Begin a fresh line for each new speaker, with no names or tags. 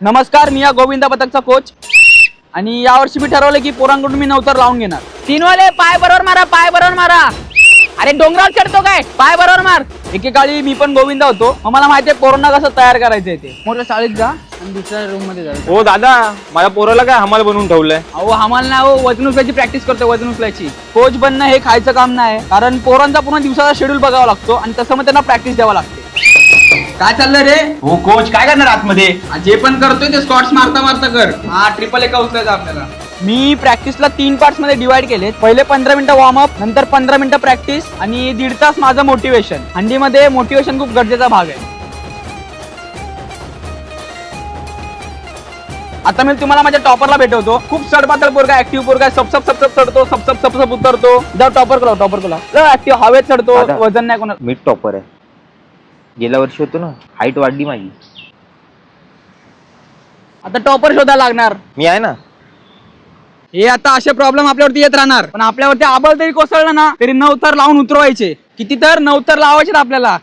नमस्कार, मी या गोविंदा पथकचा कोच आणि यावर्षी मी ठरवलं की पोरांकडून मी 9 तर लावून घेणार.
3 वाले पाय बरोबर मारा, पाय बरोबर मारा. अरे डोंगरावर चढतो काय, पाय बरोबर मार.
एकेकाळी मी पण गोविंदा होतो, मग मला माहितीये पोरांना कसं तयार करायचंय ते. मोठ्या शाळेत जा आणि दुसऱ्या रूम मध्ये जा.
हो दादा, माझ्या पोराला काय हमाल बनवून ठेवलंय.
अहो आम्हाला ना वजन उचलायची प्रॅक्टिस करतो, वजन उचलायची. कोच बनणं हे खायचं काम नाही, कारण पोरांचा पूर्ण दिवसाचा शेड्यूल बघावा लागतो आणि तसं मग त्यांना प्रॅक्टिस द्यावा लागते. काय चाललंय रे?
हो कोच, काय करणार आतमध्ये?
जे पण करतोय ते स्क्वॉट्स मारता मारता कर. हा ट्रिपल एका उचलायचं आपल्याला. मी प्रॅक्टिसला 3 पार्ट्स मध्ये डिवाइड केले. पहिले 15 मिनिटं वॉर्मअप, नंतर 15 मिनिटं प्रॅक्टिस आणि 1.5 तास माझं मोटिवेशन. हंडीमध्ये मोटिवेशन खूप गरजेचा भाग आहे. आता मी तुम्हाला माझ्या टॉपरला भेटवतो. खूप सडपातळ पोरगा, ऍक्टिव्ह पोरगा, सब चढतो, सब उतरतो. जाऊ टॉपर कला ऍक्टिव्ह, हवेत चढतो, वजन नाही कोणा.
मी टॉपर आहे. गेल्या वर्षी होतो ना, हाईट वाढली माझी.
आता टॉपर शोधायला लागणार.
मी आहे ना.
हे आता असे प्रॉब्लेम आपल्यावरती येत राहणार, पण आपल्यावरती आबळ तरी कोसळलं ना तरी 9 तर लावून उतरवायचे. किती तर 9 तर लावायचे आपल्याला.